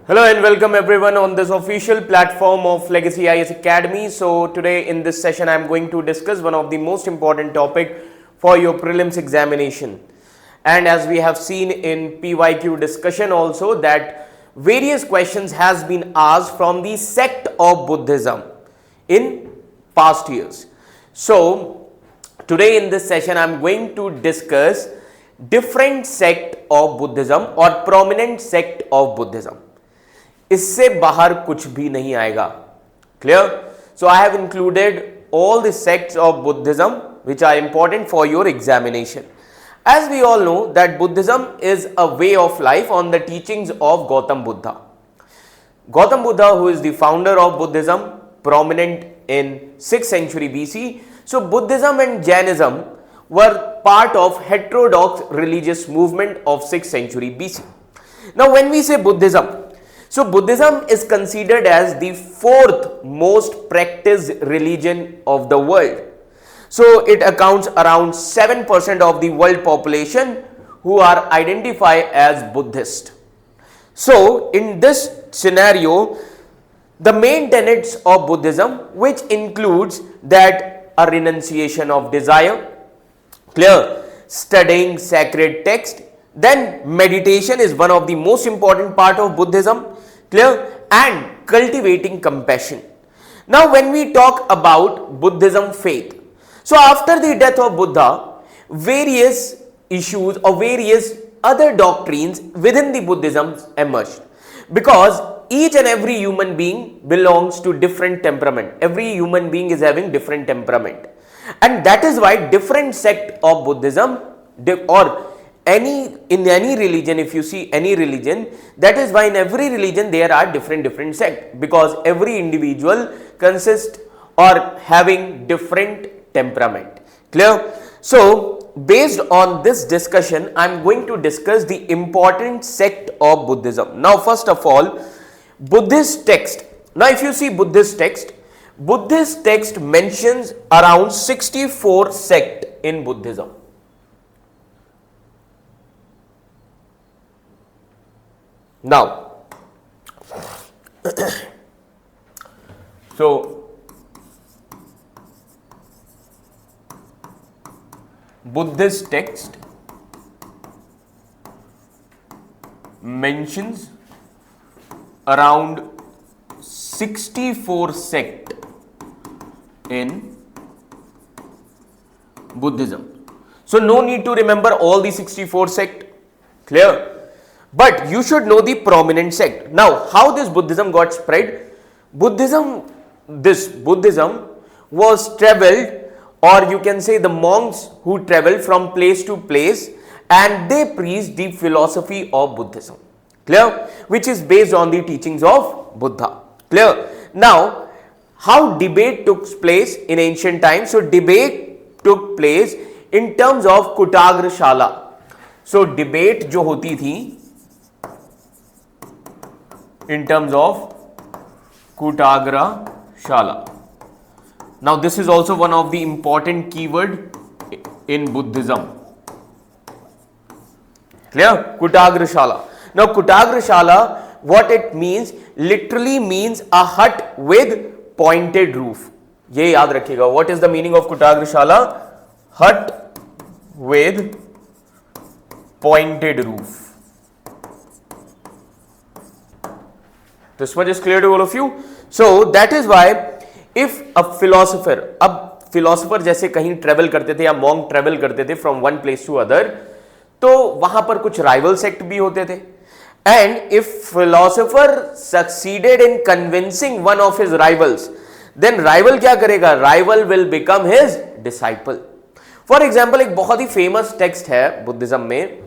Hello and welcome everyone on this official platform of Legacy IAS Academy. So today in this session I am going to discuss one of the most important topic for your prelims examination. And as we have seen in PYQ discussion also that various questions has been asked from the sect of Buddhism in past years. So today in this session I am going to discuss different sect of Buddhism or prominent sect of Buddhism. इससे बाहर कुछ भी नहीं आएगा. Clear? So I have included all the sects of Buddhism which are important for your examination. As we all know that Buddhism is a way of life on the teachings of Gautam Buddha. Gautam Buddha, who is the founder of Buddhism, prominent in 6th century BC. So Buddhism and Jainism were part of heterodox religious movement of 6th century BC. Now when we say Buddhism, so Buddhism is considered as the fourth most practiced religion of the world. So it accounts around 7% of the world population who are identified as Buddhist. So in this scenario, the main tenets of Buddhism, which includes that a renunciation of desire, clear, studying sacred text, then meditation is one of the most important part of Buddhism, clear, and cultivating compassion. Now when we talk about Buddhism faith, so after the death of Buddha, various issues or various other doctrines within the Buddhism emerged, because each and every human being belongs to different temperament. Every human being is having different temperament, and that is why different sect of Buddhism or in any religion, if you see any religion, that is why in every religion there are different sects, because every individual consists or having different temperament. Clear? So based on this discussion, I am going to discuss the important sect of Buddhism. Now first of all, Buddhist text. Now if you see Buddhist text mentions around 64 sect in Buddhism. Now, so Buddhist text mentions around 64 sect in Buddhism. So no need to remember all the 64 sect. Clear? But you should know the prominent sect. Now, how this Buddhism got spread? This Buddhism was traveled, or you can say the monks who traveled from place to place, and they preached the philosophy of Buddhism. Clear? Which is based on the teachings of Buddha. Clear? Now, how debate took place in ancient times? So, debate took place in terms of Kutagra Shala. So, debate जो होती थी in terms of Kutagra Shala. Now this is also one of the important keyword in Buddhism. Clear? Kutagra Shala. Now Kutagra Shala, what it means, literally means a hut with pointed roof. ये याद रखिएगा. What is the meaning of Kutagra Shala? Hut with pointed roof. This much is clear to all of you. So that is why if a philosopher, अब philosopher जैसे कहीं travel करते थे या monk travel करते थे from one place to other, तो वहां पर कुछ rival sect भी होते थे. And if philosopher succeeded in convincing one of his rivals, then rival क्या करेगा? Rival will become his disciple. For example, एक बहुत ही famous text है Buddhism में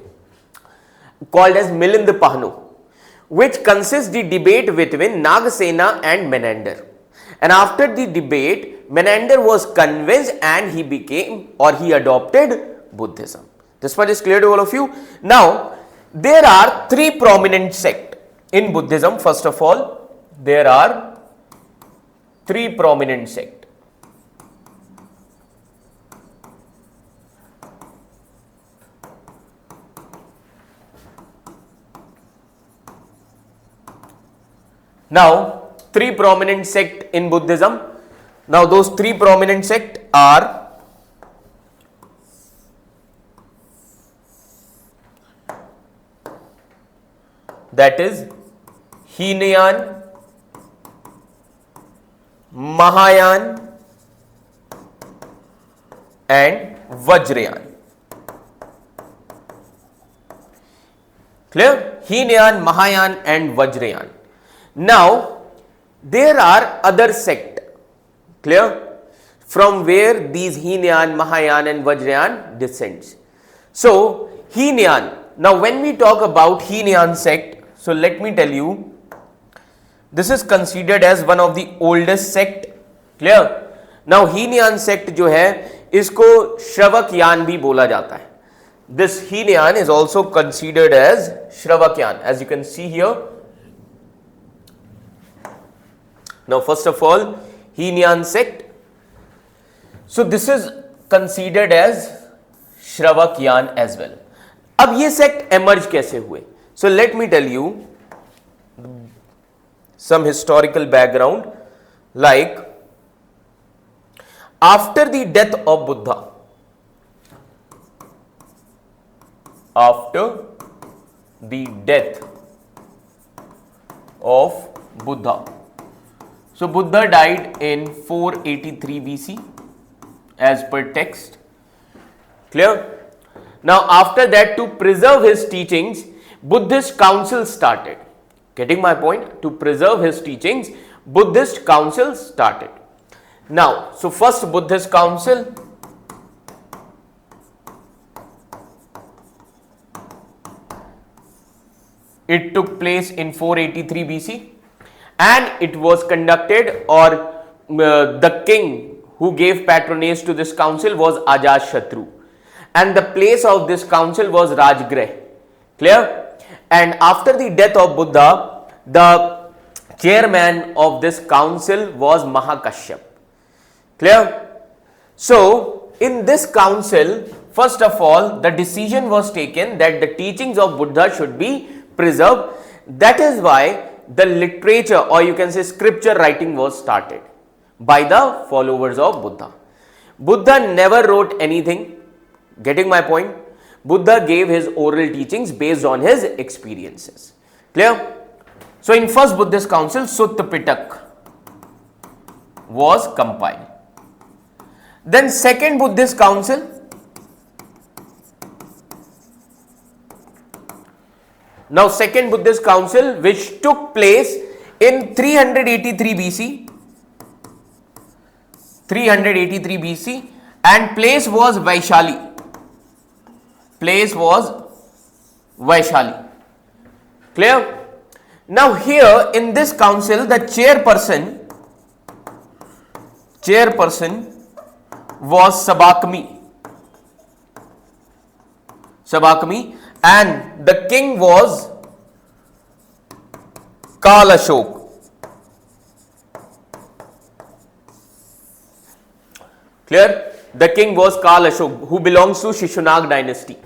called as Milind Pahnu, which consists the debate between Nagasena and Menander. And after the debate, Menander was convinced and he became or he adopted Buddhism. This much is clear to all of you. Now, there are three prominent sects in Buddhism. First of all, there are three prominent sects. Now, three prominent sect in Buddhism. Now, those three prominent sect are that is Hinayan, Mahayana and Vajrayana. Clear? Hinayan, Mahayana and Vajrayana. Now, there are other sect. Clear? From where these Hinayan, Mahayana and Vajrayana descends. So, Hinayan. Now, when we talk about Hinayan sect, so let me tell you, this is considered as one of the oldest sect. Clear? Now, Hinayan sect जो है, इसको श्रवकयान भी बोला जाता है. This Hinayan is also considered as Shravakyan, as you can see here. Now, first of all, Hinayan sect. So, this is considered as Shravakyan as well. अब ये sect emerge कैसे हुए? So, let me tell you some historical background. Like, after the death of Buddha, after the death of Buddha. So, Buddha died in 483 BC as per text. Clear? Now, after that, to preserve his teachings, Buddhist council started. Getting my point? To preserve his teachings, Buddhist council started. Now, so first Buddhist council, it took place in 483 BC and it was conducted, or the king who gave patronage to this council was Ajatashatru, and the place of this council was Rajgrah. Clear? And after the death of Buddha, the chairman of this council was Mahakashyap. Clear? So, in this council, first of all, the decision was taken that the teachings of Buddha should be preserved. That is why the literature, or you can say scripture writing, was started by the followers of Buddha. Buddha never wrote anything. Getting my point? Buddha gave his oral teachings based on his experiences. Clear? So, in first Buddhist council, Sutta Pitaka was compiled. Then second Buddhist council, now second Buddhist council, which took place in 383 BC, 383 BC, and place was Vaishali. Place was Vaishali. Clear? Now here in this council, the chairperson was Sabakami, and the king was Kalashok. Clear? The king was Kalashok, who belongs to Shishunag dynasty.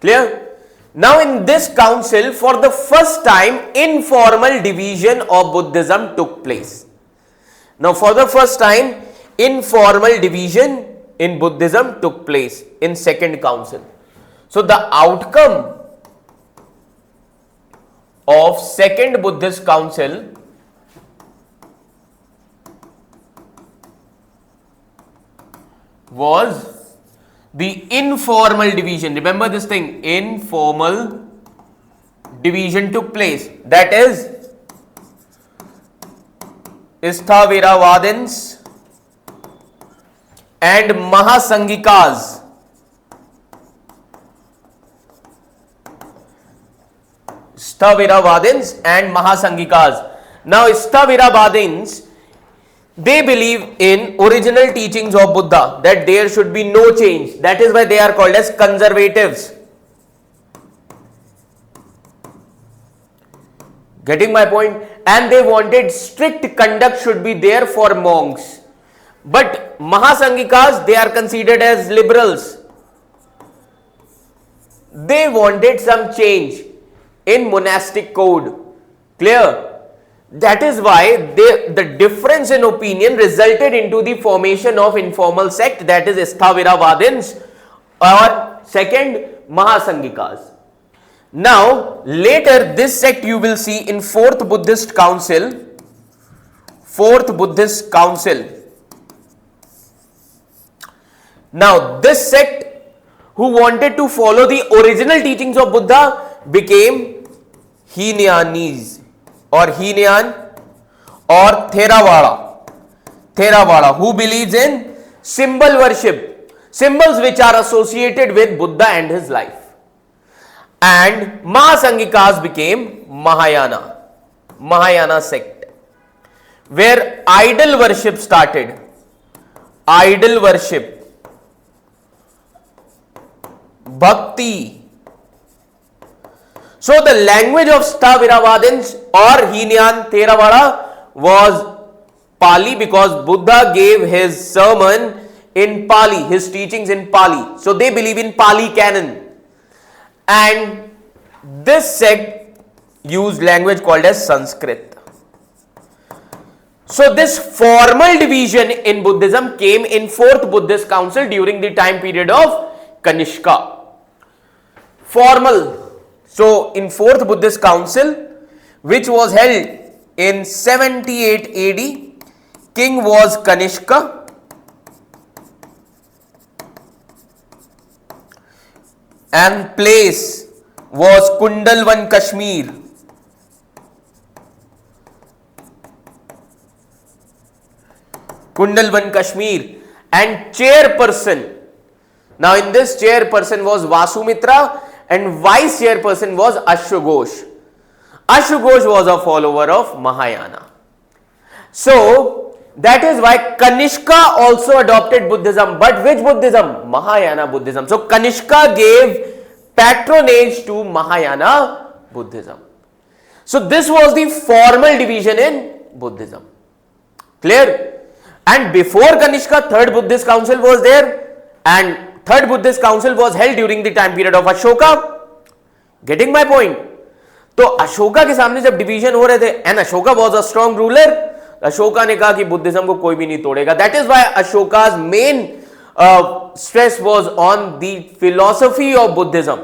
Clear? Now in this council, for the first time, informal division of Buddhism took place. Now for the first time, informal division in Buddhism took place in second council. So the outcome of second Buddhist council was the informal division. Remember this thing, informal division took place. That is Sthaviravadins and Mahasanghikas. Sthaviravadins and Mahasanghikas. Now, Sthaviravadins, they believe in original teachings of Buddha, that there should be no change. That is why they are called as conservatives. Getting my point? And they wanted strict conduct should be there for monks. But Mahasanghikas, they are considered as liberals. They wanted some change in monastic code. Clear? That is why the difference in opinion resulted into the formation of informal sect, that is Sthaviravadins, or second Mahasanghikas. Now later this sect you will see in fourth Buddhist council. Now this sect who wanted to follow the original teachings of Buddha became Heenayanis or Heenayan or Theravada, who believes in symbol worship, symbols which are associated with Buddha and his life. And Mahasanghikas became Mahayana sect, where idol worship started. Idol worship, bhakti. So the language of Sthaviravadins or Heenayan Theravada was Pali, because Buddha gave his sermon in Pali, his teachings in Pali. So they believe in Pali canon. And this sect used language called as Sanskrit. So this formal division in Buddhism came in fourth Buddhist council during the time period of Kanishka. Formal. So in fourth Buddhist council, which was held in 78 AD, king was Kanishka. And place was Kundalwan, Kashmir. And chairperson. Now in this chairperson was Vasumitra and vice chairperson was Ashwaghosh. Ashwaghosh was a follower of Mahayana. So that is why Kanishka also adopted Buddhism. But which Buddhism? Mahayana Buddhism. So Kanishka gave patronage to Mahayana Buddhism. So this was the formal division in Buddhism. Clear? And before Kanishka, third Buddhist council was there, and third Buddhist council was held during the time period of Ashoka. Getting my point? तो अशोका के सामने जब division हो रहे थे, and Ashoka was a strong ruler, Ashoka ने कहा कि बुद्धिज्म को कोई भी नहीं तोड़ेगा. That is why Ashoka's main stress was on the philosophy of Buddhism.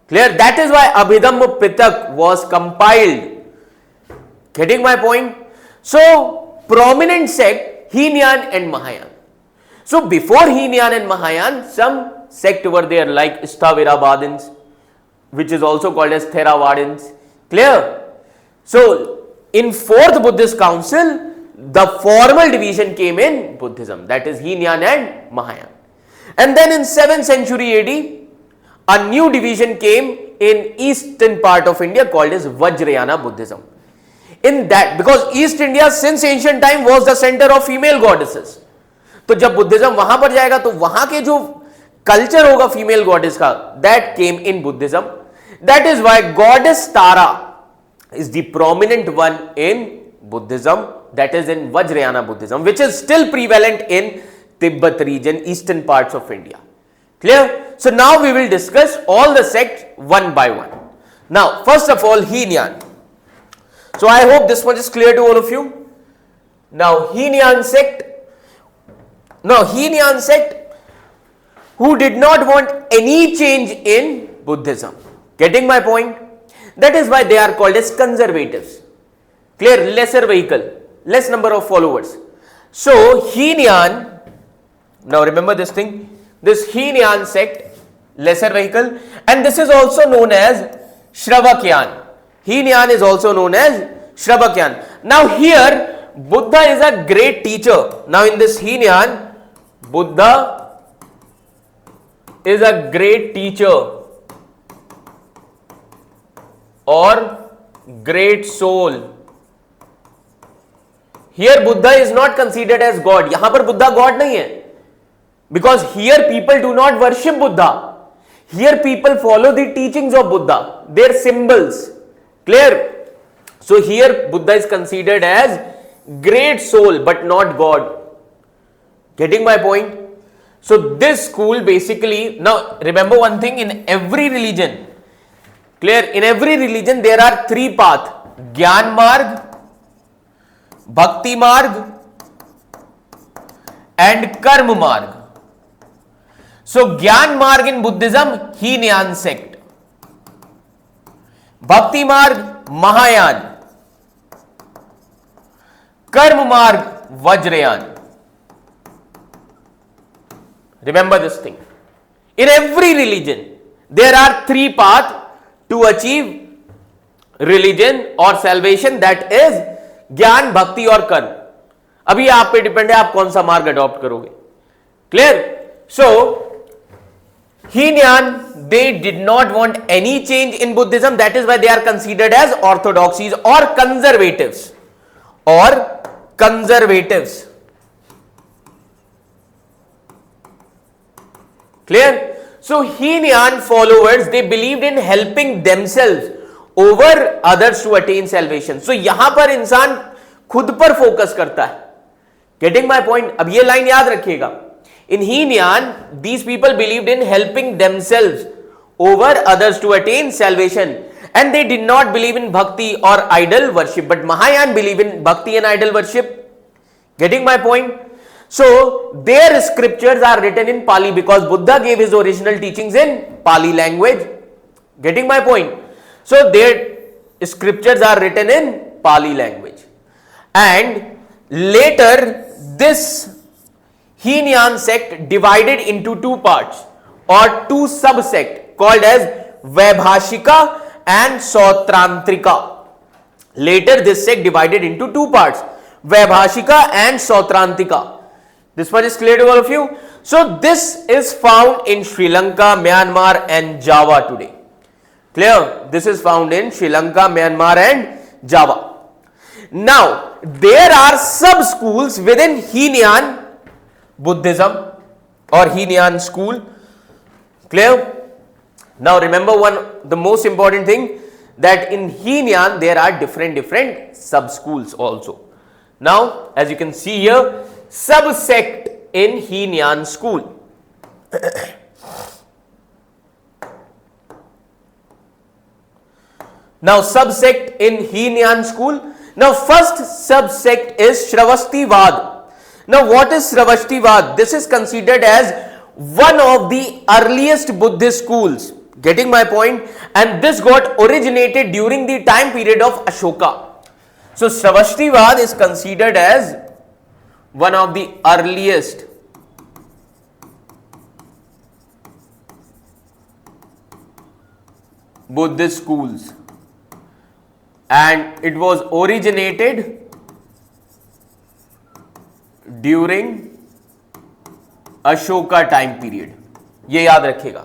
Clear? That is why Abhidhamma Pitak was compiled. Getting my point? So prominent sect Heenayan and Mahayana. So before Heenayan and Mahayana, some sect were there like Sthaviravadins, which is also called as Theravadins. Clear? So in fourth Buddhist council, the formal division came in Buddhism, that is Heenayan and Mahayana. And then in 7th century AD, a new division came in eastern part of India called as Vajrayana Buddhism. In that, because East India since ancient time was the center of female goddesses. तो जब Buddhism वहां पर जाएगा तो वहां के जो culture होगा फीमेल गॉडेस का, that came in Buddhism. That is why goddess Tara is the prominent one in Buddhism, that is in Vajrayana Buddhism, which is still prevalent in Tibet region, eastern parts of India. Clear? So now we will discuss all the sects one by one. Now first of all, Heenayan. So I hope this one is clear to all of you. Now Heenayan sect, who did not want any change in Buddhism. Getting my point? That is why they are called as conservatives. Clear? Lesser vehicle, less number of followers. So Heenayan, now remember this thing, this Heenayan sect, lesser vehicle, and this is also known as Shravakyan. Heenayan is also known as Shravakyan. Now here Buddha is a great teacher. Now in this Heenayan, Buddha is a great teacher or great soul. Here Buddha is not considered as God. यहाँ पर Buddha God नहीं है. Because here people do not worship Buddha. Here people follow the teachings of Buddha, their symbols. Clear? So here Buddha is considered as great soul but not God. Getting my point? So this school basically, now remember one thing, in every religion, clear, in every religion there are three paths. ज्ञान मार्ग, भक्ति मार्ग and कर्म मार्ग. So ज्ञान मार्ग in Buddhism, Hinayana sect. भक्ति मार्ग महायान, कर्म मार्ग Vajrayana. Remember this thing. In every religion, there are three paths to achieve religion or salvation, that is ज्ञान, भक्ति और कर्म. अभी आप पे डिपेंड है आप कौन सा मार्ग अडॉप्ट करोगे. Clear? So Hinayana, they did not want any change in Buddhism. That is why they are considered as orthodoxies or conservatives. Clear? So Hinayana followers, they believed in helping themselves over others to attain salvation. So यहां पर इंसान खुद पर focus करता है. Getting my point? अब ये line याद रखिएगा. In Hinayana, these people believed in helping themselves over others to attain salvation, and they did not believe in bhakti or idol worship. But Mahayana believe in bhakti and idol worship. Getting my point? So their scriptures are written in Pali because Buddha gave his original teachings in Pali language. Getting my point? So their scriptures are written in Pali language, and later this Hinayana sect divided into two parts or two subsect called as Vaibhashika and Sautrantrika. Later this sect divided into two parts, Vaibhashika and Sautrantrika. This much is clear to all of you. So this is found in Sri Lanka, Myanmar and Java today. Clear? This is found in Sri Lanka, Myanmar and Java. Now there are sub schools within Heenyan Buddhism or Heenyan school. Clear? Now remember the most important thing, that in Heenyan there are different sub schools also. Now as you can see here, subsect in Heenyan school. Now subsect in Heenyan school. Now first subsect is Shravastivada. Now what is Shravastivada? This is considered as one of the earliest Buddhist schools. Getting my point? And this got originated during the time period of Ashoka. So Shravastivada is considered as one of the earliest Buddhist schools, and it was originated during Ashoka time period. ये याद रखिएगा.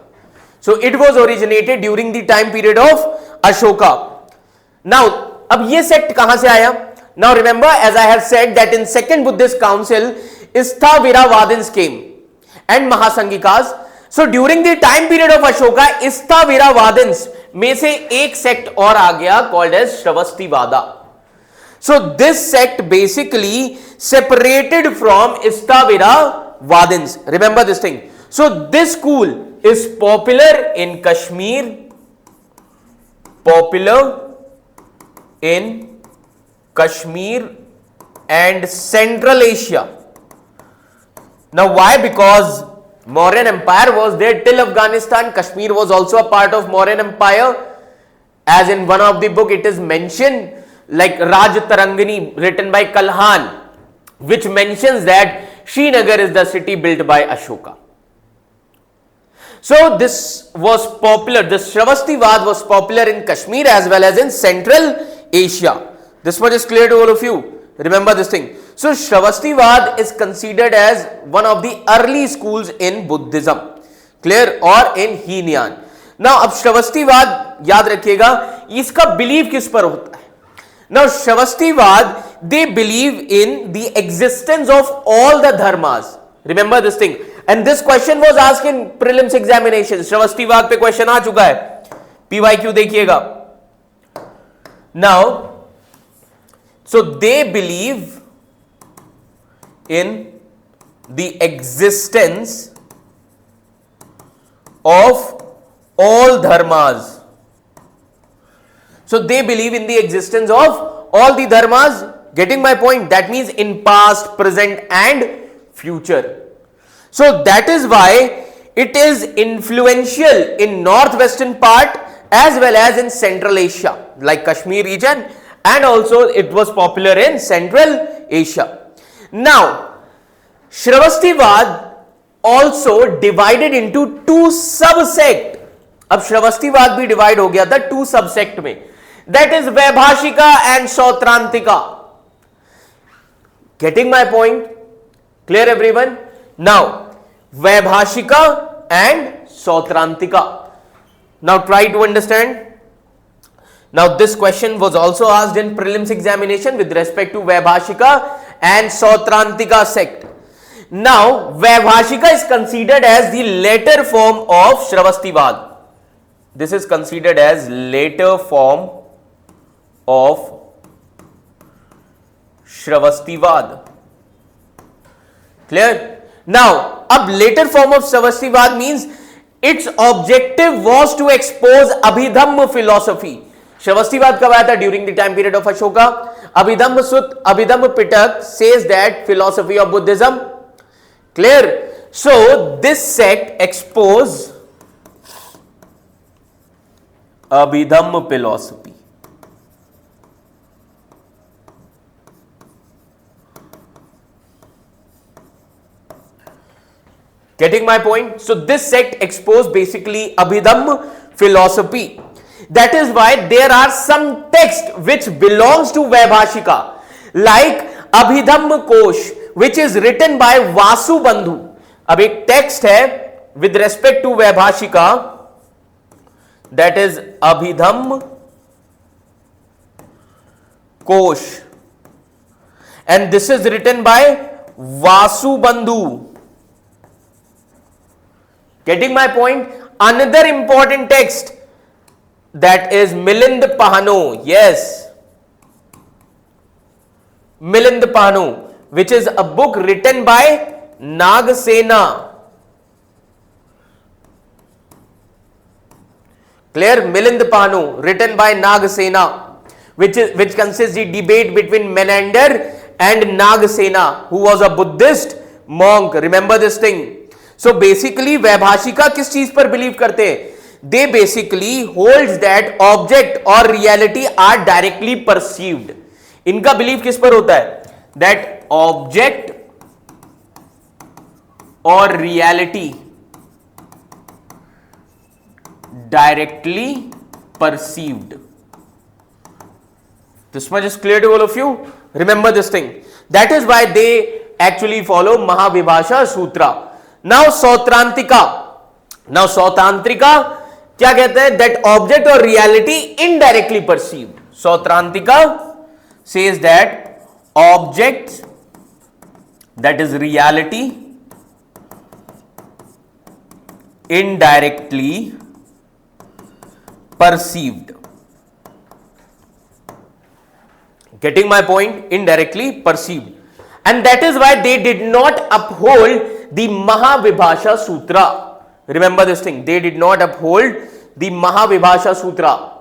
So it was originated during the time period of Ashoka. Now अब ये sect कहां से आया? Now remember, as I have said, that in second Buddhist council Sthaviravadins came and Mahasanghikas. So during the time period of Ashoka, Sthaviravadins में से एक sect और आ गया called as Shravastivada. So this sect basically separated from Sthaviravadins. Remember this thing. So this school is popular in Kashmir, and Central Asia. Now why? Because Mauryan Empire was there till Afghanistan. Kashmir was also a part of Mauryan Empire. As in one of the book it is mentioned, like Raj Tarangani written by Kalhan, which mentions that Srinagar is the city built by Ashoka. So this was popular, this Shravastivada was popular in Kashmir as well as in Central Asia. This much is clear to all of you. Remember this thing. So Shravastivada is considered as one of the early schools in Buddhism. Clear? Or in Heenyan. Now अब Shravastivada याद रखिएगा, इसका belief किस पर होता है? Now Shravastivada, they believe in the existence of all the dharmas. Remember this thing. And this question was asked in prelims examination. Shravastivada पे question आ चुका है. PYQ देखिएगा. Now, so they believe in the existence of all dharmas. So they believe in the existence of all the dharmas. Getting my point? That means in past, present and future. So that is why it is influential in northwestern part as well as in Central Asia, like Kashmir region, and also it was popular in Central Asia. Now, Shravastivad also divided into two subsect. अब श्रवस्तिवाद भी divide हो गया था two subsect में, that is Vaibhashika and Sautrantika. Getting my point? Clear everyone? Now Vaibhashika and Sautrantika. Now try to understand. Now this question was also asked in prelims examination with respect to Vaibhashika and Sautrantika sect. Now Vaibhashika is considered as the later form of Shravastivada. This is considered as later form of Shravastivada. Clear? Now, अब later form of Shravastivada means its objective was to expose Abhidhamma philosophy. श्रवस्तिवाद कब आया था? During the time period of Ashoka. Abhidhamma सुत, अभिधम्म पिटक says that philosophy of Buddhism. Clear? So this sect expose Abhidhamma philosophy. Getting my point? So this sect exposed basically Abhidhamma philosophy. That is why there are some text which belongs to Vaibhashika, like Abhidhamma Kosh, which is written by Vasu Bandhu. अब एक text है with respect to Vaibhashika, that is Abhidhamma Kosh, and this is written by Vasu Bandhu. Getting my point? Another important text, that is Milind Pahano. Yes, Milind Pahano, which is a book written by Nagasena. Clear? Milind Pahano, written by Nagasena, which consists the debate between Menander and Nagasena, who was a Buddhist monk. Remember this thing. So basically वैभाषिका किस चीज पर believe करते हैं? They basically holds that object or reality are directly perceived. इनका believe किस पर होता है? That object or reality directly perceived. This much is clear to all of you? Remember this thing. That is why they actually follow Mahavibhasha Sutra. Now Sautrantika. Now Sautantrika क्या कहते हैं? That object or reality indirectly perceived. Sautrantika says that objects, that is reality, indirectly perceived. Getting my point? Indirectly perceived. And that is why they did not uphold the Mahavibhasha Sutra. Remember this thing. They did not uphold the Mahavibhasha Sutra.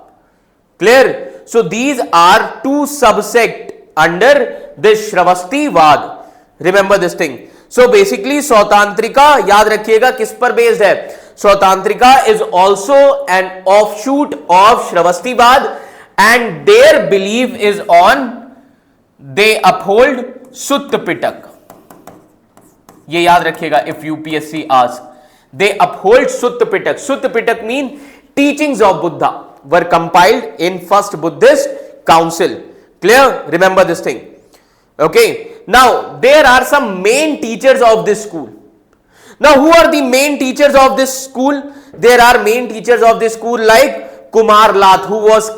Clear? So these are two subsect under this Shravastivada. Remember this thing. So basically Sautantrika, याद रखिएगा किस पर based है? Sautantrika is also an offshoot of Shravastivada, and their belief is on, they uphold Sutta Pitak. ये याद रखिएगा if UPSC asks. They uphold Sutta Pitak. Sutta Pitak mean teachings of Buddha were compiled in first Buddhist council. Clear? Remember this thing. Okay. Now there are some main teachers of this school. Now who are the main teachers of this school? There are main teachers of this school like Kumar Lath, who was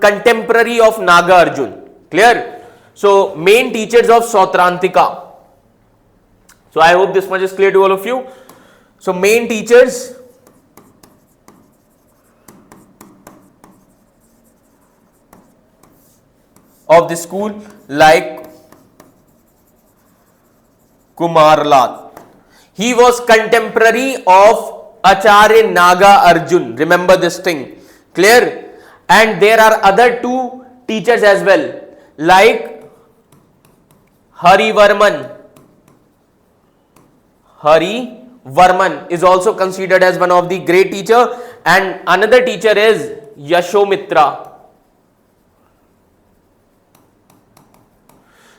contemporary of Naga Arjun. Clear? So main teachers of Sautrantika. So I hope this much is clear to all of you. So main teachers of the school like Kumar Lath. He was contemporary of Acharya Naga Arjun. Remember this thing. Clear? and there are other two teachers as well, like Hari Varman is also considered as one of the great teacher, and another teacher is Yashomitra.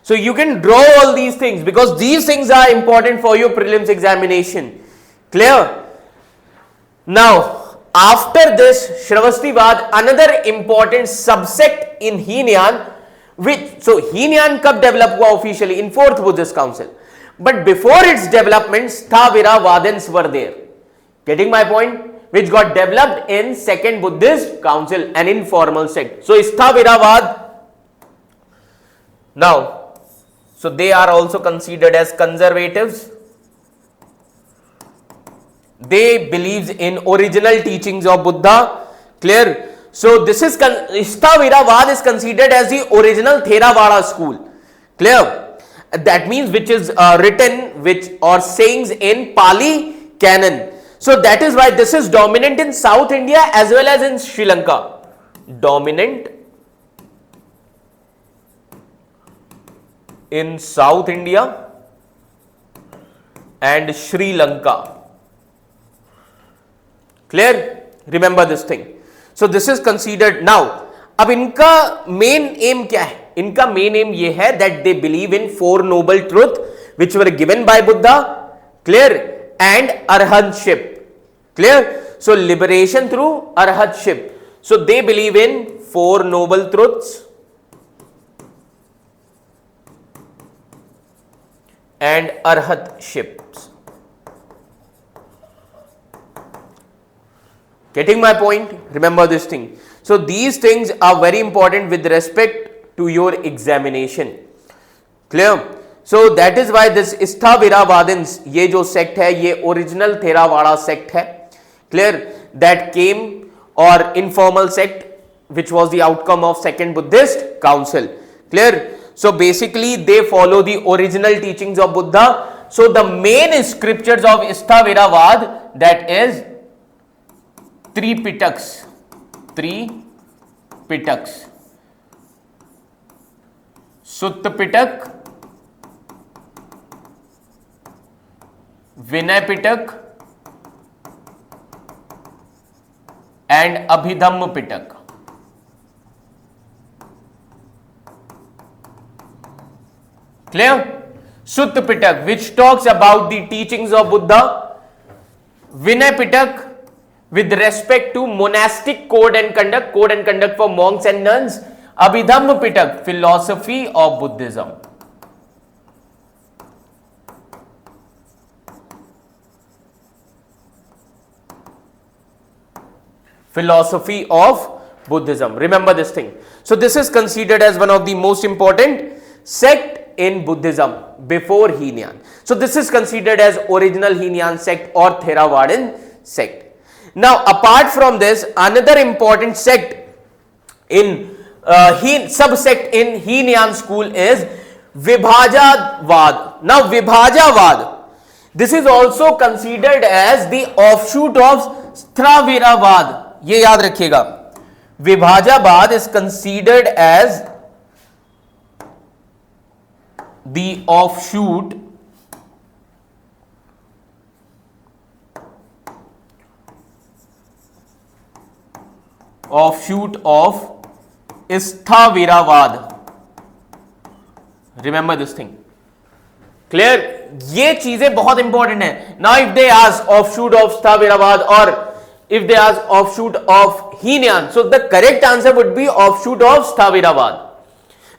So you can draw all these things because these things are important for your prelims examination. Clear? Now, after this Shravastivad, another important subsect in Heenayan, so Heenayan कब develop हुआ officially? In 4th Buddhist Council. But before its development, Sthaviravadins were there. Getting my point? Which got developed in 2nd Buddhist Council, an informal sect. So Sthaviravad, now, so they are also considered as conservatives. They believes in original teachings of Buddha. Clear? So this is Sthaviravad is considered as the original Theravada school. Clear? That means which is written or sayings in Pali canon. So that is why this is dominant in South India as well as in Sri Lanka. Dominant in South India and Sri Lanka. Clear? Remember this thing. So this is considered. Now, अब इनका main M क्या है? इनका main M ये है that they believe in 4 noble truth which were given by Buddha. Clear? And arhatship. Clear? So liberation through arhatship. So they believe in 4 noble truths and arhatships. Getting my point? Remember this thing. So these things are very important with respect to your examination. Clear? So that is why this Sthaviravadins, ये जो sect है, ये original Theravada sect है. Clear? That came, or informal sect, which was the outcome of 2nd Buddhist Council. Clear? So basically they follow the original teachings of Buddha. So the main scriptures of Sthaviravad, that is Tripitaks, Sutta Pitak, Vinay Pitak and Abhidhamma Pitak. Clear? Sutta Pitak, which talks about the teachings of Buddha. Vinay Pitak, with respect to monastic code and conduct for monks and nuns. Abhidhamma Pitak, philosophy of Buddhism. Philosophy of Buddhism. Remember this thing. So this is considered as one of the most important sect in Buddhism before Heenayan. So this is considered as original Heenayan sect or Theravadan sect. Now, apart from this, another important sect in subsect in Heenayan school is Vibhajavad. Now, Vibhajavad, this is also considered as the offshoot of Sthaviravad. ये याद रखिएगा. Vibhajavad is considered as the offshoot of Sthaviravad. Remember this thing. Clear? ये चीजें बहुत important है. Now if they ask offshoot of Sthaviravad or if they ask offshoot of Heenayan, so the correct answer would be offshoot of Sthaviravad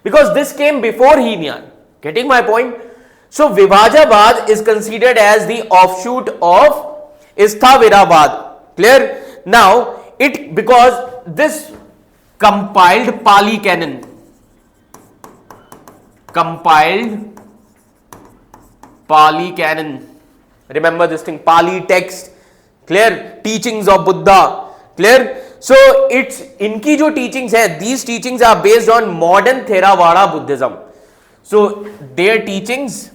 because this came before Heenayan. Getting my point? So Vibhajavad is considered as the offshoot of Sthaviravad. Clear? Now it, because this compiled Pali canon, remember this thing, Pali text. Clear? Teachings of Buddha. Clear? So it's इनकी जो teachings है, these teachings are based on modern Theravada Buddhism. So their teachings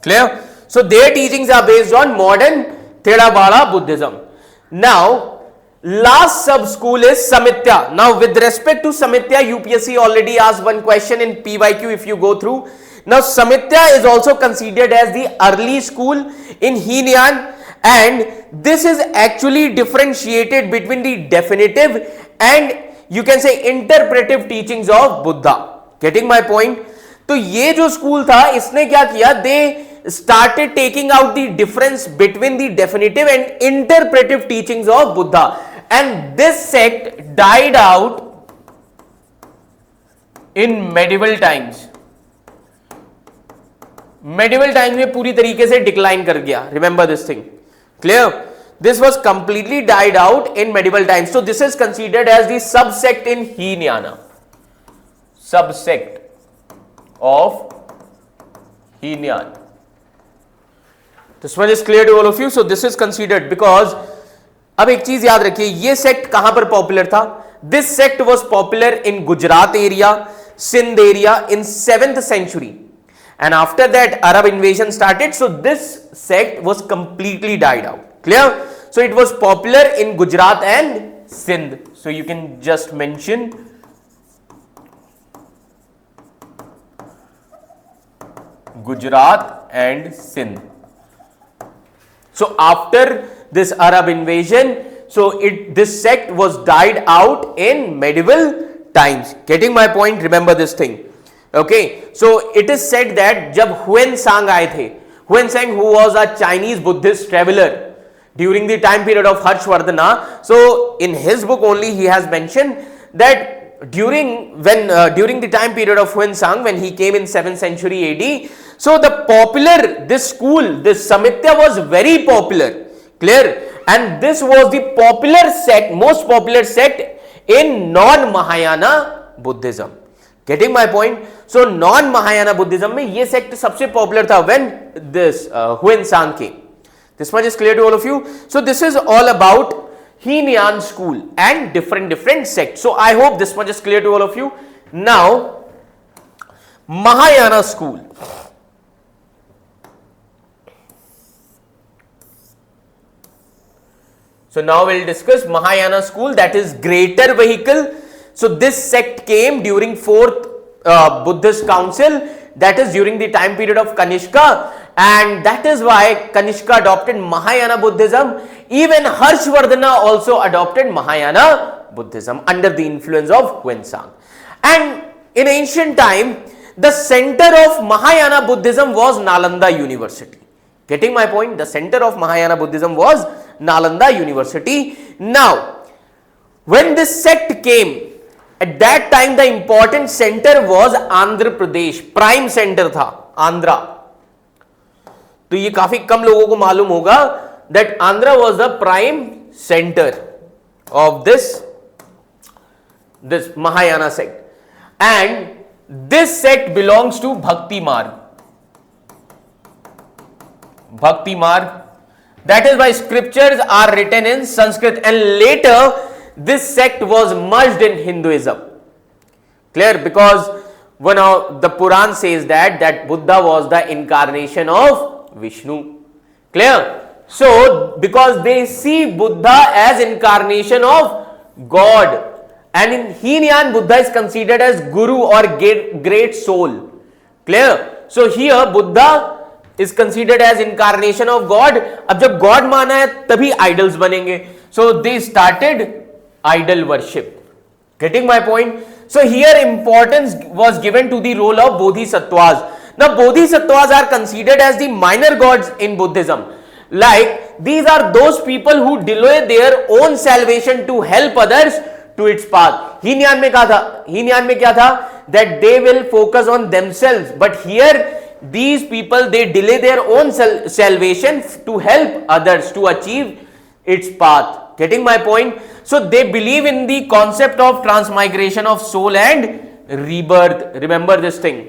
Clear? So their teachings are based on modern Theravada Buddhism. Now, last sub school is Samitya. Now, with respect to Samitya, UPSC already asked one question in PYQ if you go through. Now, Samitya is also considered as the early school in Heenan, and this is actually differentiated between the definitive and you can say interpretive teachings of Buddha. Getting my point? तो ये जो school था इसने क्या किया, दे started taking out the difference between the definitive and interpretive teachings of Buddha, and this sect died out in medieval times. Medieval times में पूरी तरीके से डिक्लाइन कर गया. Remember this thing. Clear? This was completely died out in medieval times. So this is considered as the subsect in Hinayana. Subsect of Heenan. This one is clear to all of you. So this is considered because अब एक चीज याद रखिए, ये sect कहां पर popular था? This sect was popular in Gujarat area, Sindh area in 7th century, and after that Arab invasion started. So this sect was completely died out. Clear? So it was popular in Gujarat and Sindh. So you can just mention Gujarat and Sindh. So after this Arab invasion, so this sect was died out in medieval times. Getting my point? Remember this thing. Okay. So it is said that जब Huensang आए थे, Huensang who was a Chinese Buddhist traveler during the time period of Harshvardhana. So in his book only he has mentioned that during the time period of Huensang, when he came in 7th century AD, so this school, this Samitya was very popular. Clear? And this was the popular sect, most popular sect in non-Mahayana Buddhism. Getting my point? So non-Mahayana Buddhism में ये sect सबसे popular था when this Huensang came. This much is clear to all of you. So this is all about Heenan school and different sects. So I hope this much is clear to all of you. Now, Mahayana school. So now we'll discuss Mahayana school, that is greater vehicle. So this sect came during 4th Buddhist council, that is during the time period of Kanishka, and that is why Kanishka adopted Mahayana Buddhism. Even Harshvardhana also adopted Mahayana Buddhism under the influence of Huensang. And in ancient time, the center of Mahayana Buddhism was Nalanda University. Getting my point? The center of Mahayana Buddhism was Nalanda University. Now, when this sect came, at that time the important center was Andhra Pradesh. Prime center था Andhra. तो ये काफी कम लोगों को मालूम होगा that Andhra was the prime center of this Mahayana sect, and this sect belongs to Bhakti Marg. Bhakti Marg. That is why scriptures are written in Sanskrit, and later this sect was merged in Hinduism. Clear? Because one of the Puran says that Buddha was the incarnation of Vishnu. Clear? So because they see Buddha as incarnation of God, and in Heenan Buddha is considered as Guru or great soul. Clear? So here Buddha is considered as incarnation of God. अब जब God माना है तभी idols बनेंगे. So they started idol worship. Getting my point? So here importance was given to the role of bodhisattvas. Now bodhisattvas are considered as the minor gods in Buddhism. Like these are those people who delay their own salvation to help others to its path. Heenan में क्या था? That they will focus on themselves. But here these people, they delay their own salvation to help others to achieve its path. Getting my point? So they believe in the concept of transmigration of soul and rebirth. Remember this thing.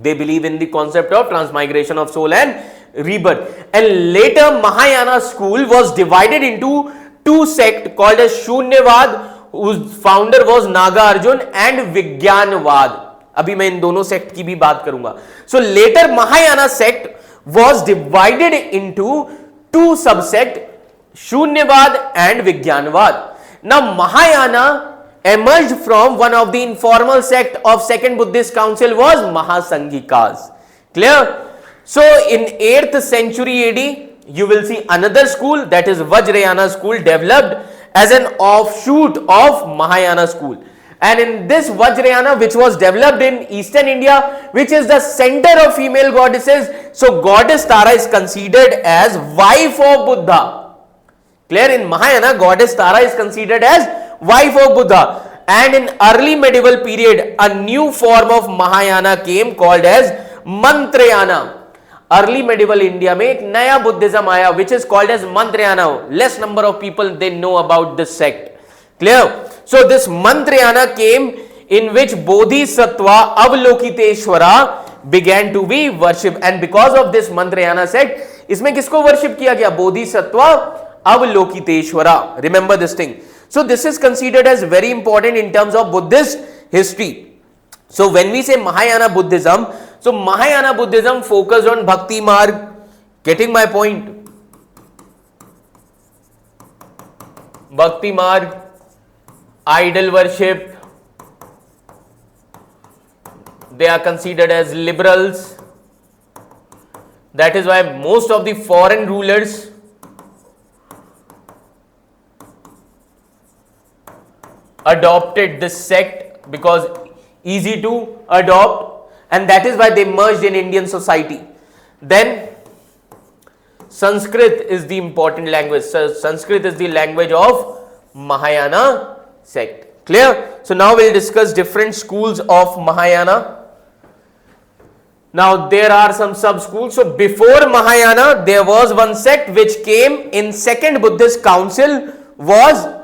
They believe in the concept of transmigration of soul and rebirth. And later Mahayana school was divided into two sects called as Shunyavad, whose founder was Nagarjuna, and Vigyanvad. अभी मैं इन दोनों sect की भी बात करूंगा. So later Mahayana sect was divided into two subsect, Shunyavad and Vigyanvad. Now Mahayana emerged from one of the informal sect of second Buddhist council was Mahasanghikas. Clear? So in 8th century AD, you will see another school, that is Vajrayana school, developed as an offshoot of Mahayana school. And in this Vajrayana, which was developed in eastern India, which is the center of female goddesses, so goddess Tara is considered as wife of Buddha. Clear? In Mahayana, goddess Tara is considered as wife of Buddha. And in early medieval period, a new form of Mahayana came called as Mantrayana. Early medieval India में एक नया Buddhism आया, which is called as Mantrayana. Less number of people they know about this sect. Clear? So this Mantrayana came in which Bodhisattva Avalokiteshvara began to be worshipped, and because of this Mantrayana sect, इसमें किसको worship किया गया? Bodhisattva Avalokiteshvara. Remember this thing. So this is considered as very important in terms of Buddhist history. So when we say Mahayana Buddhism, so Mahayana Buddhism focused on Bhakti Marg. Getting my point? Bhakti Marg, idol worship. They are considered as liberals. That is why most of the foreign rulers adopted this sect because easy to adopt, and that is why they merged in Indian society. Then Sanskrit is the important language. So Sanskrit is the language of Mahayana sect. Clear? So now we'll discuss different schools of Mahayana. Now there are some sub schools. So before Mahayana, there was one sect which came in second Buddhist council, was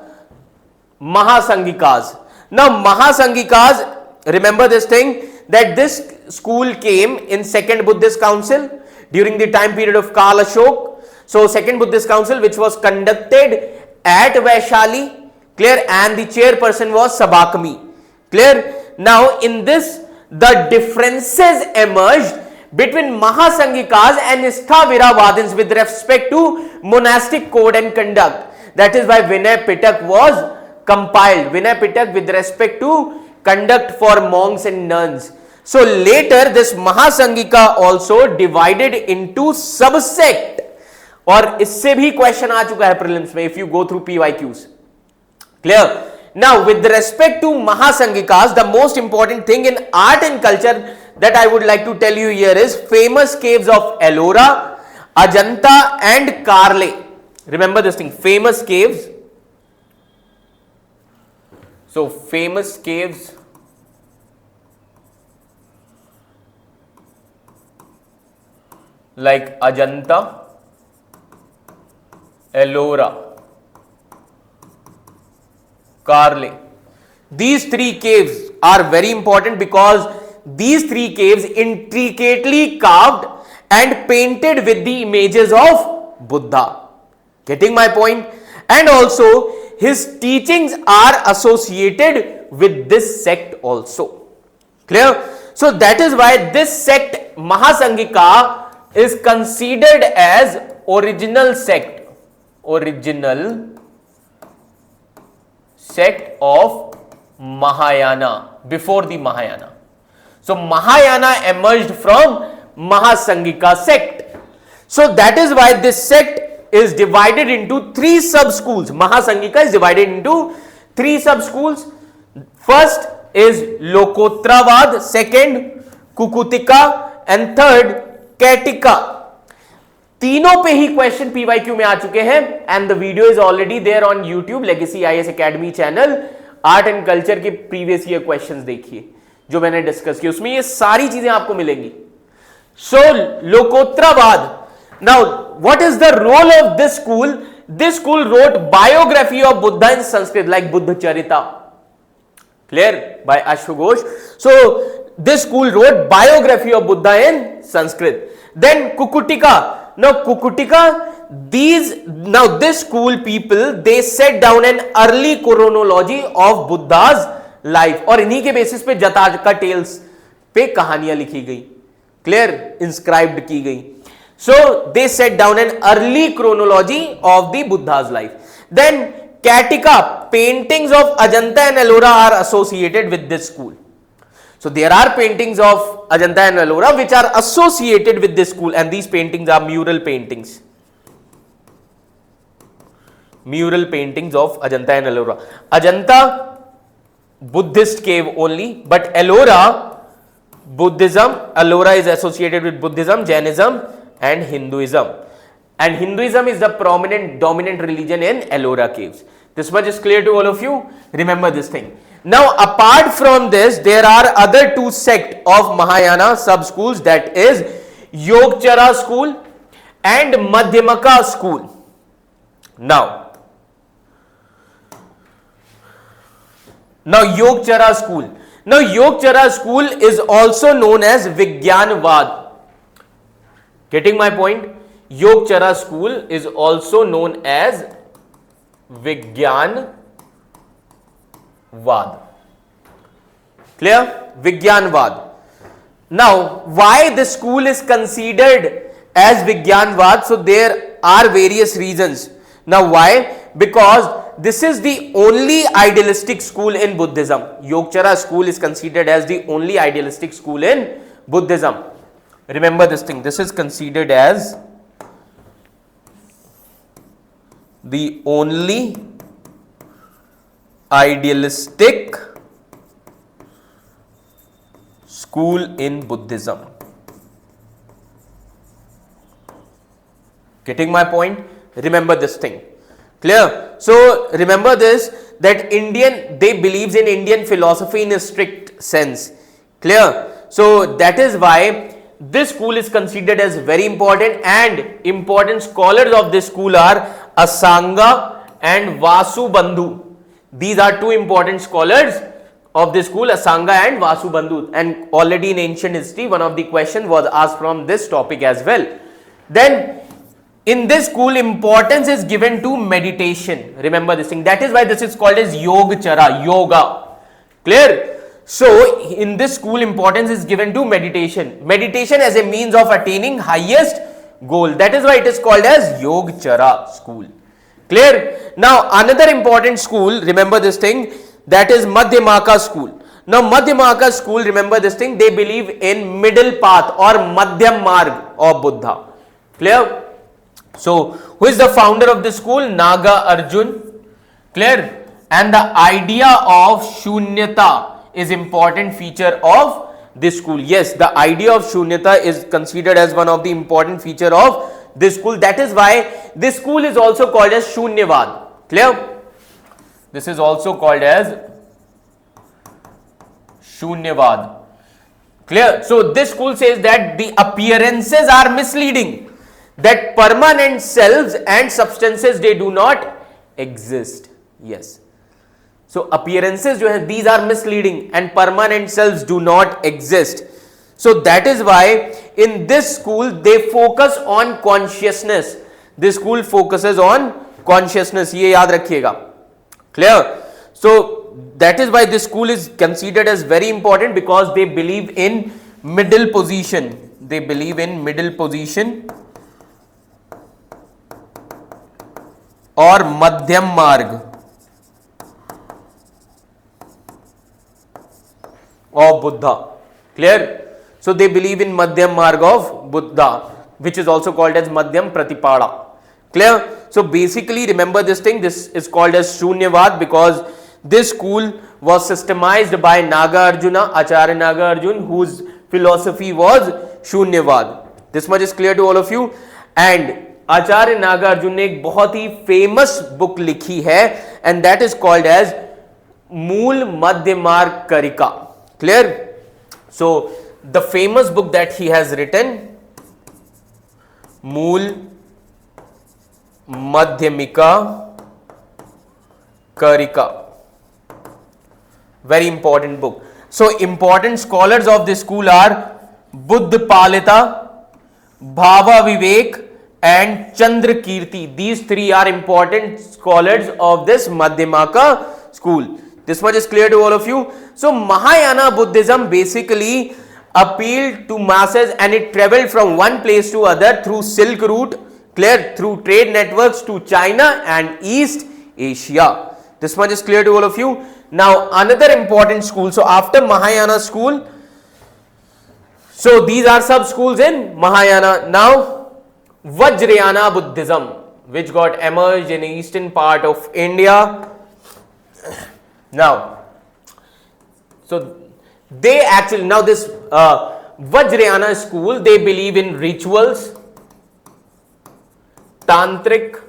Mahasanghikas. Now Mahasanghikas, remember this thing, that this school came in second Buddhist council during the time period of Kala Ashok. So second Buddhist council, which was conducted at Vaishali, clear, and the chairperson was Sabakami. Clear? Now in this, the differences emerged between Mahasanghikas and Sthaviravadins with respect to monastic code and conduct. That is why Vinay Pitak was compiled. Vinay Pitak with respect to conduct for monks and nuns. So later this Mahasangika also divided into subsect, और इससे भी question आ चुका है prelims में, if you go through PYQs. Clear? Now with respect to Mahasangikas, the most important thing in art and culture that I would like to tell you here is famous caves of Ellora, Ajanta and Karle. Remember this thing, famous caves. So famous caves like Ajanta, Ellora, Karle. These three caves are very important because these three caves intricately carved and painted with the images of Buddha. Getting my point? And also his teachings are associated with this sect also. Clear? So that is why this sect Mahasangika is considered as original sect. Original sect of Mahayana, before the Mahayana. So Mahayana emerged from Mahasangika sect. So that is why this sect is divided into three sub schools. Mahasangika is divided into three sub schools. First is Lokottravad, second Kukutika and third Ketika. तीनों पे ही question PYQ में आ चुके हैं and the video is already there on YouTube Legacy IAS academy channel. Art and culture के previous year questions देखिए जो मैंने डिस्कस किए, उसमें ये सारी चीजें आपको मिलेंगी. So Lokottaravada, now what is the role of this school? This school wrote biography of Buddha in Sanskrit like Buddhacharita, clear, by अश्वघोष. So this school wrote biography of Buddha in Sanskrit. Then Kukkutika. Now Kukutika, this school people, they set down an early chronology of Buddha's life और इन्हीं के basis पे जटाका tales पे कहानियां लिखी गई, clear, inscribed की गई. So they set down an early chronology of the Buddha's life. Then Katika, paintings of Ajanta and Ellora are associated with this school. So there are paintings of Ajanta and Ellora which are associated with this school, and these paintings are mural paintings. Mural paintings of Ajanta and Ellora. Ajanta, Buddhist cave only, but Ellora, Buddhism. Ellora is associated with Buddhism, Jainism and Hinduism. And Hinduism is the dominant religion in Ellora caves. This much is clear to all of you. Remember this thing. Now, apart from this, there are other two sects of Mahayana sub-schools, that is Yogchara school and Madhyamaka school. Now Yogchara school. Now, Yogchara school is also known as Vigyanvad. Getting my point? Yogchara school is also known as Vigyanvad. Clear? Vigyanvad. Now, why this school is considered as Vigyanvad? So, there are various reasons. Now, why? Because this is the only idealistic school in Buddhism. Yogchara school is considered as the only idealistic school in Buddhism. Remember this thing. This is considered as the only idealistic school in Buddhism. Getting my point? Remember this thing. Clear? So remember this, that they believes in Indian philosophy in a strict sense. Clear? So that is why this school is considered as very important, and important scholars of this school are Asanga and Vasubandhu. These are two important scholars of this school, Asanga and Vasubandhu, and already in ancient history one of the questions was asked from this topic as well. Then in this school, importance is given to meditation. Remember this thing. That is why this is called as Yogchara, yoga. Clear? So in this school, importance is given to meditation. Meditation as a means of attaining highest goal. That is why it is called as Yogchara school. Clear? Now another important school, remember this thing, that is Madhyamaka school. Now Madhyamaka school, remember this thing, they believe in middle path or Madhyam Marg of Buddha. Clear? So who is the founder of this school? Naga Arjun. Clear? And the idea of Shunyata is important feature of this school. Yes, the idea of Shunyata is considered as one of the important feature of this school. That is why this school is also called as Shunyavad. Clear? This is also called as Shunyavad. Clear? So this school says that the appearances are misleading, that permanent selves and substances, they do not exist. Yes. So appearances, these are misleading, and permanent selves do not exist. So that is why in this school they focus on consciousness. This school focuses on consciousness. ये याद रखिएगा. Clear? So that is why this school is considered as very important, because they believe in middle position. They believe in middle position or Madhyam Marg of Buddha. Clear? So they believe in Madhyam Marg of Buddha, which is also called as Madhyam Pratipada. Clear? So basically remember this thing, this is called as Shunyavad because this school was systemized by Naga Arjuna, Acharya Naga Arjun, whose philosophy was Shunyavad. This much is clear to all of you. And आचार्य नागार्जुन ने एक बहुत ही famous book लिखी है, and that is called as Mula Madhya Marga Karika. Clear? So the famous book that he has written, Mula Madhyamika कारिका, very important book. So important scholars of this school are Buddha Palita, Bhava Vivek and Chandra Kirti. These three are important scholars of this Madhyamaka school. This much is clear to all of you. So Mahayana Buddhism basically appealed to masses and it traveled from one place to other through Silk Route, clear, through trade networks to China and East Asia. This much is clear to all of you. Now another important school, so after Mahayana school, so these are sub schools in Mahayana. Now Vajrayana Buddhism, which got emerged in the eastern part of India. Now, so they actually, now this Vajrayana school, they believe in rituals, tantric,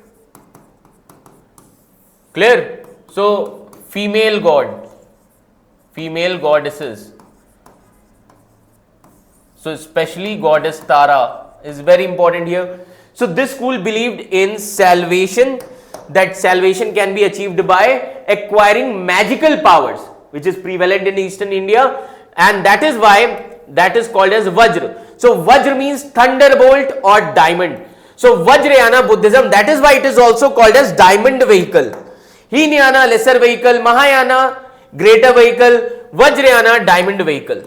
clear? So female god, female goddesses. So especially goddess Tara is very important here. So this school believed in salvation, that salvation can be achieved by acquiring magical powers, which is prevalent in eastern India, and that is why that is called as Vajra. So Vajra means thunderbolt or diamond. So Vajrayana Buddhism, that is why it is also called as diamond vehicle. Hinayana lesser vehicle, Mahayana greater vehicle, Vajrayana diamond vehicle.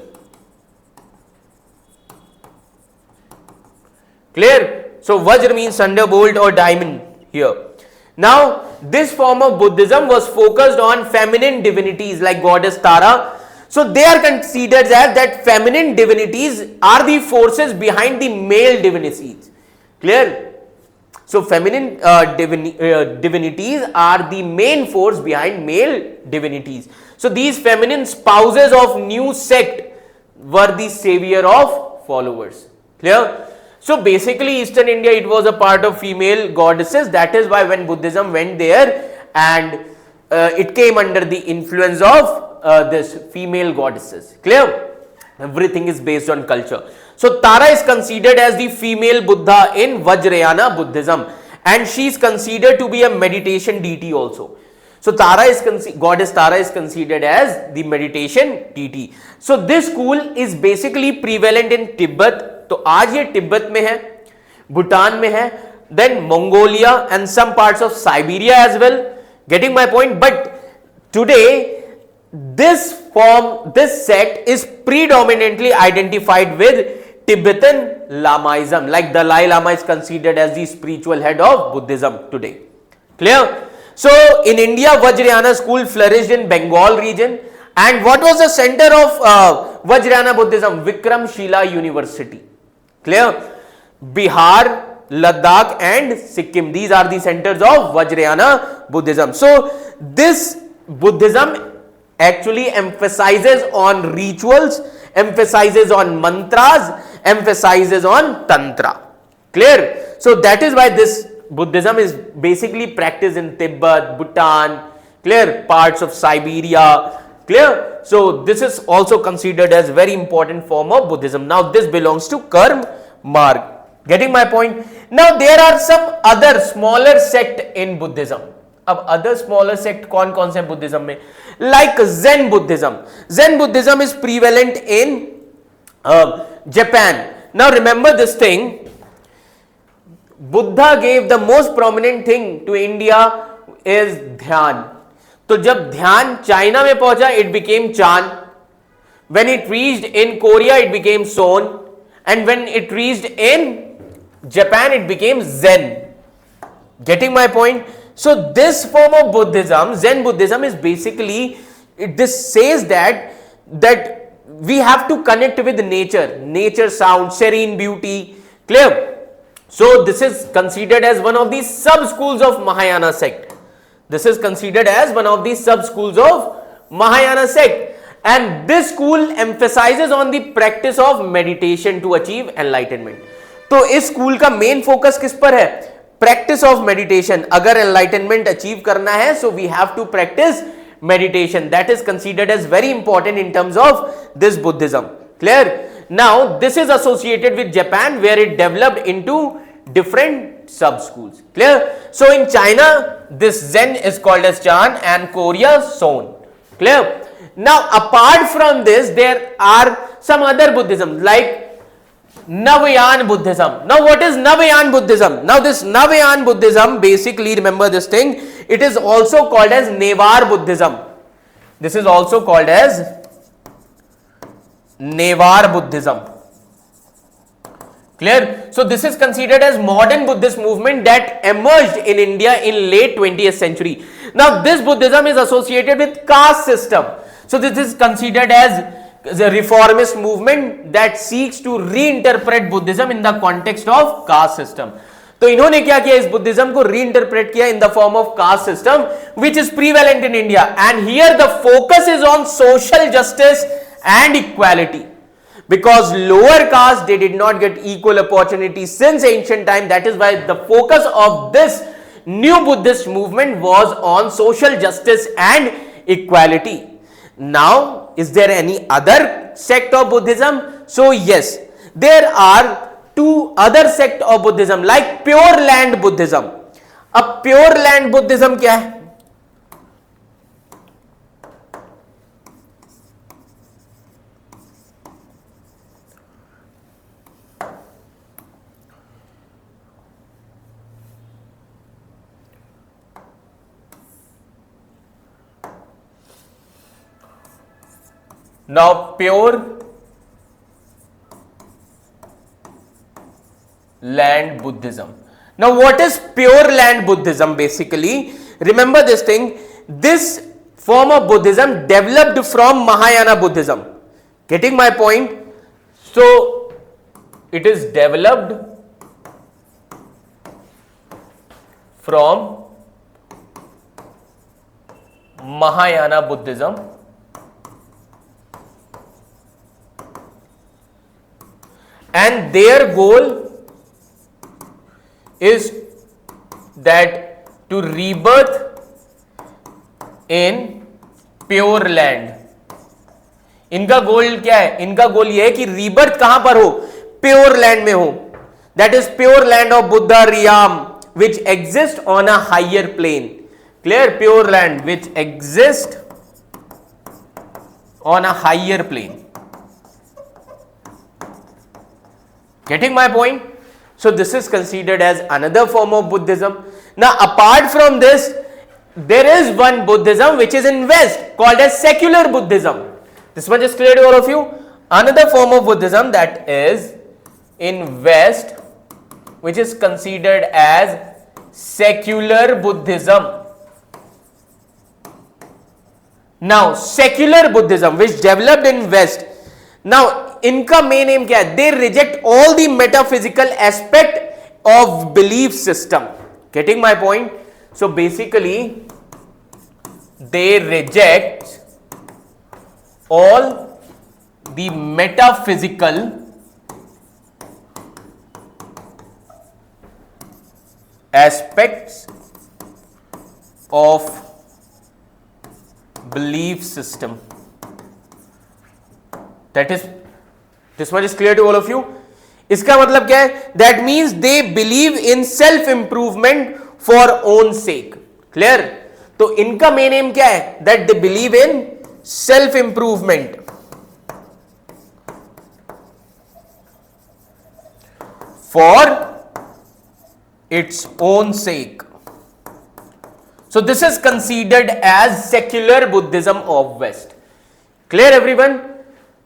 Clear? So Vajra means thunderbolt or diamond here. Now this form of Buddhism was focused on feminine divinities like goddess Tara. So they are considered as that feminine divinities are the forces behind the male divinities. Clear? So feminine divinities are the main force behind male divinities. So these feminine spouses of new sect were the savior of followers. Clear? So basically eastern India, it was a part of female goddesses. That is why when Buddhism went there and it came under the influence of this female goddesses. Clear? Everything is based on culture. So Tara is considered as the female Buddha in Vajrayana Buddhism, and she is considered to be a meditation deity also. So Tara is goddess Tara is considered as the meditation deity. So this school is basically prevalent in Tibet. तो आज ये तिब्बत में है, भूटान में है, then Mongolia and some parts of Siberia as well. Getting my point? But today this sect is predominantly identified with Tibetan Lamaism, like Dalai Lama is considered as the spiritual head of Buddhism today. Clear? So in India, Vajrayana school flourished in Bengal region, and what was the center of Vajrayana Buddhism? Vikramshila University. Clear? Bihar, Ladakh and Sikkim, these are the centers of Vajrayana Buddhism. So this Buddhism actually emphasizes on rituals, emphasizes on mantras, emphasizes on tantra. Clear? So that is why this Buddhism is basically practiced in Tibet, Bhutan, clear, parts of Siberia. Clear? So this is also considered as very important form of Buddhism. Now this belongs to Karma Marg. Getting my point? Now there are some other smaller sect in Buddhism. अब other smaller sect कौन से Buddhism में? Like Zen Buddhism. Zen Buddhism is prevalent in Japan. Now remember this thing. Buddha gave the most prominent thing to India is ध्यान. तो जब ध्यान China में पहुंचा, it became Chan. When it reached in Korea, it became Son. And when it reached in Japan, it became Zen. Getting my point? So this form of Buddhism, Zen Buddhism, is basically, this says that we have to connect with nature sound, serene beauty. Clear? So this is considered as one of the sub schools of Mahayana sect. This is considered as one of the sub schools of Mahayana sect, and this school emphasizes on the practice of meditation to achieve enlightenment. तो इस school का main focus किस पर है? Practice of meditation. अगर enlightenment achieve करना है, so we have to practice meditation. That is considered as very important in terms of this Buddhism. Clear? Now this is associated with Japan, where it developed into different sub schools. Clear? So in China this Zen is called as Chan, and Korea Son. Clear? Now apart from this, there are some other Buddhism like Navayan Buddhism. Now what is Navayan Buddhism? Now this Navayan Buddhism, basically remember this thing, it is also called as Newar Buddhism. This is also called as Newar Buddhism. Clear? So this is considered as modern Buddhist movement that emerged in India in late 20th century. Now this Buddhism is associated with caste system. So this is considered as the reformist movement that seeks to reinterpret Buddhism in the context of caste system. तो इन्होंने क्या किया, इस Buddhism को reinterpret किया in the form of caste system which is prevalent in India, and here the focus is on social justice and equality, because lower caste they did not get equal opportunity since ancient time. That is why the focus of this new Buddhist movement was on social justice and equality. Now, is there any other sect of Buddhism? So yes, there are two other sect of Buddhism like Pure Land Buddhism. अब Pure Land Buddhism क्या है? Now Pure Land Buddhism. Now what is Pure Land Buddhism basically? Remember this thing, this form of Buddhism developed from Mahayana Buddhism. Getting my point? So it is developed from Mahayana Buddhism, and their goal is that to rebirth in pure land. इनका गोल क्या है? इनका गोल ये है कि rebirth कहां पर हो? प्योर लैंड में हो. That is pure land of Buddha realm which exist on a higher plane. Clear? Pure land which exist on a higher plane. Getting my point? So this is considered as another form of Buddhism. Now apart from this, there is one Buddhism which is in West called as secular Buddhism. This much is clear to all of you. Another form of Buddhism that is in West which is considered as secular Buddhism. Now secular Buddhism which developed in West. Now इनका main M क्या है? दे reject all the metaphysical aspect of belief system. Getting my point? So basically they reject all the metaphysical aspects of belief system. That is, this much is clear to all of you. इसका मतलब क्या है? That means they believe in self improvement for own sake. Clear? तो इनका main M क्या है? That they believe in self improvement for its own sake. So this is considered as secular Buddhism of West. Clear everyone?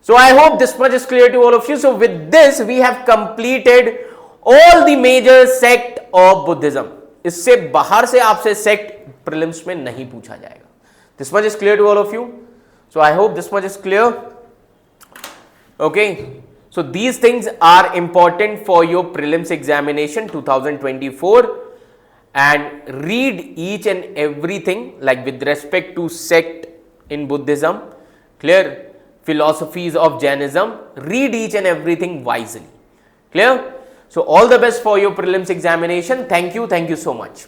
So I hope this much is clear to all of you. So with this we have completed all the major sect of Buddhism. इससे बाहर से आपसे sect prelims में नहीं पूछा जाएगा. This much is clear to all of you. So I hope this much is clear. Okay. So these things are important for your prelims examination 2024, and read each and everything like with respect to sect in Buddhism. Clear? Philosophies of Jainism, read each and everything wisely. Clear? So all the best for your prelims examination. Thank you so much.